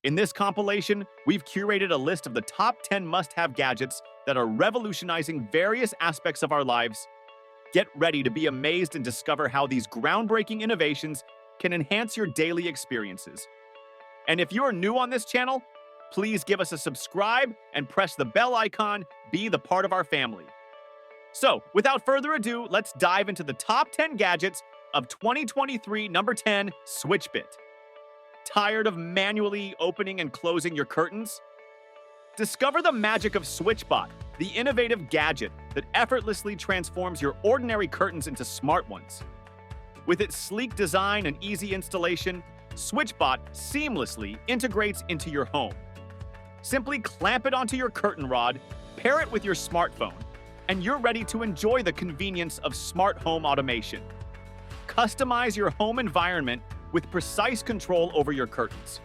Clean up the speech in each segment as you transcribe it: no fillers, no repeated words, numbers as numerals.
In this compilation, we've curated a list of the top 10 must-have gadgets that are revolutionizing various aspects of our lives. Get ready to be amazed and discover how these groundbreaking innovations can enhance your daily experiences. And if you're new on this channel, please give us a subscribe and press the bell icon, be the part of our family. So, without further ado, let's dive into the top 10 gadgets of 2023, number 10, SwitchBot. Tired of manually opening and closing your curtains? Discover the magic of SwitchBot, the innovative gadget that effortlessly transforms your ordinary curtains into smart ones. With its sleek design and easy installation, SwitchBot seamlessly integrates into your home. Simply clamp it onto your curtain rod, pair it with your smartphone, and you're ready to enjoy the convenience of smart home automation. Customize your home environment with precise control over your curtains.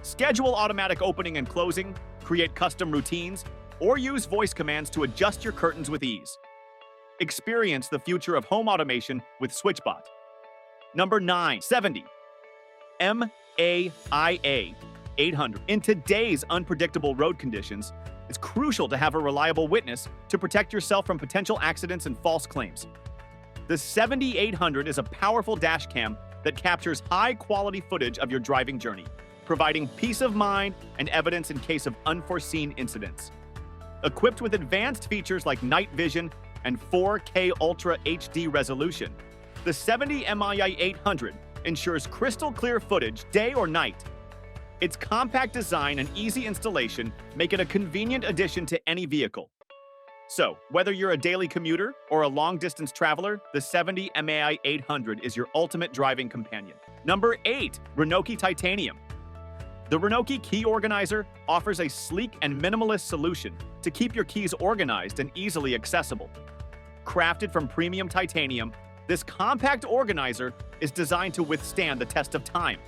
Schedule automatic opening and closing, create custom routines, or use voice commands to adjust your curtains with ease. Experience the future of home automation with SwitchBot. Number 9, 70. MAIA 800. In today's unpredictable road conditions, it's crucial to have a reliable witness to protect yourself from potential accidents and false claims. The 7800 is a powerful dash cam that captures high-quality footage of your driving journey, providing peace of mind and evidence in case of unforeseen incidents. Equipped with advanced features like night vision and 4K Ultra HD resolution, the 70 MII 800 ensures crystal-clear footage day or night. Its compact design and easy installation make it a convenient addition to any vehicle. So, whether you're a daily commuter or a long-distance traveler, the 70 MAI 800 is your ultimate driving companion. Number 8, RENOKI Titanium. The RENOKI Key Organizer offers a sleek and minimalist solution to keep your keys organized and easily accessible. Crafted from premium titanium, this compact organizer is designed to withstand the test of time.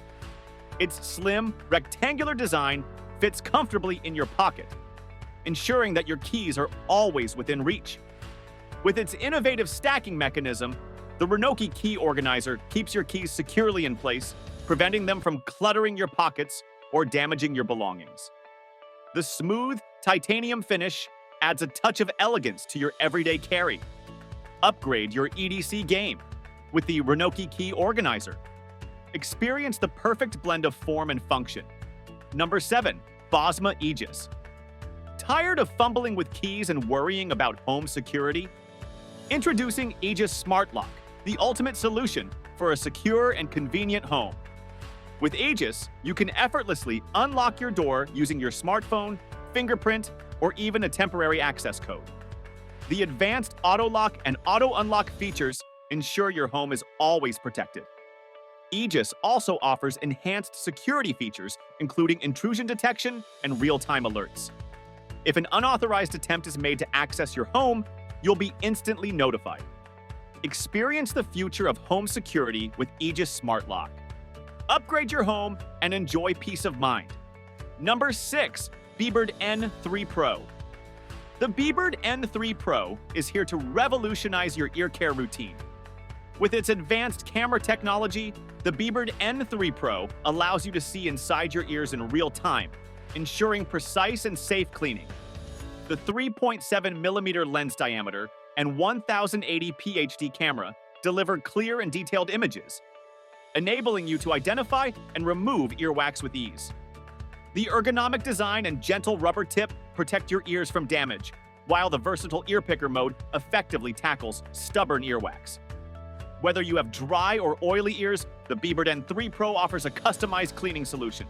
Its slim, rectangular design fits comfortably in your pocket, ensuring that your keys are always within reach. With its innovative stacking mechanism, the RENOKI Key Organizer keeps your keys securely in place, preventing them from cluttering your pockets or damaging your belongings. The smooth, titanium finish adds a touch of elegance to your everyday carry. Upgrade your EDC game with the RENOKI Key Organizer. Experience the perfect blend of form and function. Number 7, Bosma Aegis. Tired of fumbling with keys and worrying about home security? Introducing Aegis Smart Lock, the ultimate solution for a secure and convenient home. With Aegis, you can effortlessly unlock your door using your smartphone, fingerprint, or even a temporary access code. The advanced auto lock and auto unlock features ensure your home is always protected. Aegis also offers enhanced security features, including intrusion detection and real-time alerts. If an unauthorized attempt is made to access your home, you'll be instantly notified. Experience the future of home security with Aegis Smart Lock. Upgrade your home and enjoy peace of mind. Number 6, Bieberd N3 Pro. The Bieberd N3 Pro is here to revolutionize your ear care routine. With its advanced camera technology, the Bieberd N3 Pro allows you to see inside your ears in real time, ensuring precise and safe cleaning. The 3.7mm lens diameter and 1080p HD camera deliver clear and detailed images, enabling you to identify and remove earwax with ease. The ergonomic design and gentle rubber tip protect your ears from damage, while the versatile ear picker mode effectively tackles stubborn earwax. Whether you have dry or oily ears, the Bieberd N3 Pro offers a customized cleaning solution.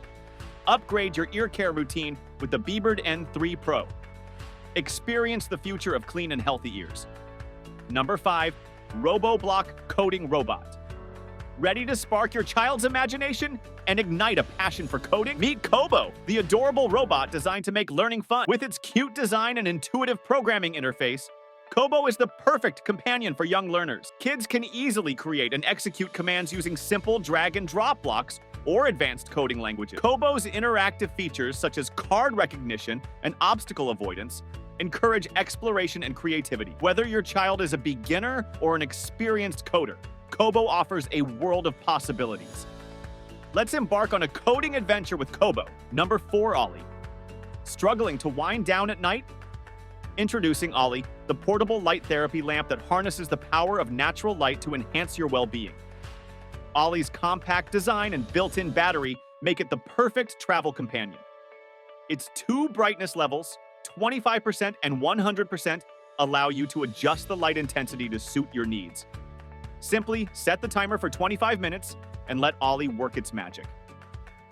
Upgrade your ear care routine with the Bieberd N3 Pro. Experience the future of clean and healthy ears. Number 5, RoboBlock Coding Robot. Ready to spark your child's imagination and ignite a passion for coding? Meet Kobo, the adorable robot designed to make learning fun. With its cute design and intuitive programming interface, Kobo is the perfect companion for young learners. Kids can easily create and execute commands using simple drag-and-drop blocks or advanced coding languages. Kobo's interactive features, such as card recognition and obstacle avoidance, encourage exploration and creativity. Whether your child is a beginner or an experienced coder, Kobo offers a world of possibilities. Let's embark on a coding adventure with Kobo. Number 4, Olly. Struggling to wind down at night? Introducing Olly, the portable light therapy lamp that harnesses the power of natural light to enhance your well-being. Olly's compact design and built-in battery make it the perfect travel companion. Its 2 brightness levels, 25% and 100%, allow you to adjust the light intensity to suit your needs. Simply set the timer for 25 minutes and let Olly work its magic.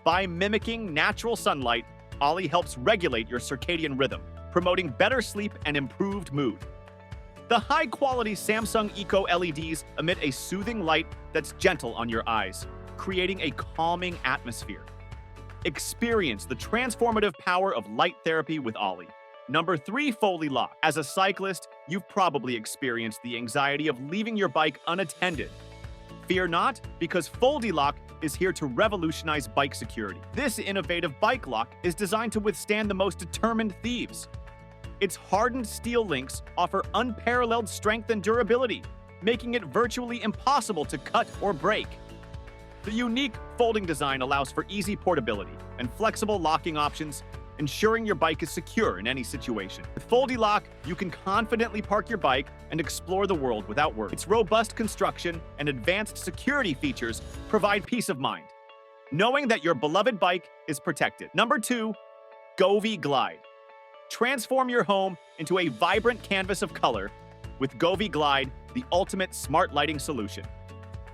By mimicking natural sunlight, Olly helps regulate your circadian rhythm, promoting better sleep and improved mood. The high-quality Samsung Eco LEDs emit a soothing light that's gentle on your eyes, creating a calming atmosphere. Experience the transformative power of light therapy with Olly. Number 3, FoldyLock. As a cyclist, you've probably experienced the anxiety of leaving your bike unattended. Fear not, because FoldyLock is here to revolutionize bike security. This innovative bike lock is designed to withstand the most determined thieves. Its hardened steel links offer unparalleled strength and durability, making it virtually impossible to cut or break. The unique folding design allows for easy portability and flexible locking options, ensuring your bike is secure in any situation. With FoldyLock, you can confidently park your bike and explore the world without worry. Its robust construction and advanced security features provide peace of mind, knowing that your beloved bike is protected. Number 2, Goy Glide. Transform your home into a vibrant canvas of color with Goy Glide, the ultimate smart lighting solution.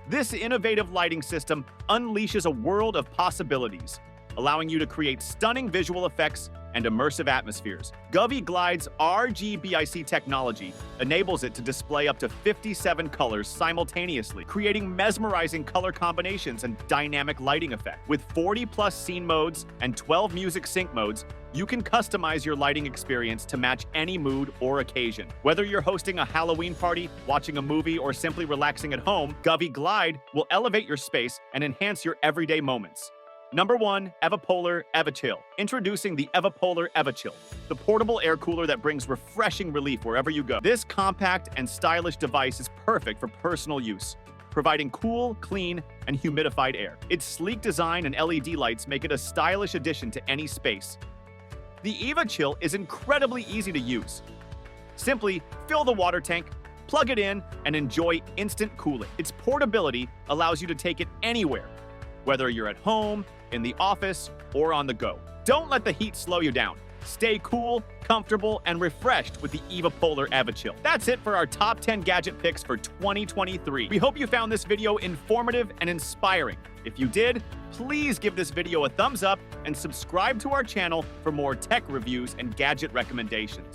This innovative lighting system unleashes a world of possibilities, allowing you to create stunning visual effects and immersive atmospheres. Goy Glide's RGBIC technology enables it to display up to 57 colors simultaneously, creating mesmerizing color combinations and dynamic lighting effect. With 40+ scene modes and 12 music sync modes, you can customize your lighting experience to match any mood or occasion. Whether you're hosting a Halloween party, watching a movie, or simply relaxing at home, Goy Glide will elevate your space and enhance your everyday moments. Number 1, Evapolar EvaChill. Introducing the Evapolar EvaChill, the portable air cooler that brings refreshing relief wherever you go. This compact and stylish device is perfect for personal use, providing cool, clean, and humidified air. Its sleek design and LED lights make it a stylish addition to any space. The EvaChill is incredibly easy to use. Simply fill the water tank, plug it in, and enjoy instant cooling. Its portability allows you to take it anywhere, whether you're at home, in the office, or on the go. Don't let the heat slow you down. Stay cool, comfortable, and refreshed with the Evapolar EvaChill. That's it for our top 10 gadget picks for 2023. We hope you found this video informative and inspiring. If you did, please give this video a thumbs up and subscribe to our channel for more tech reviews and gadget recommendations.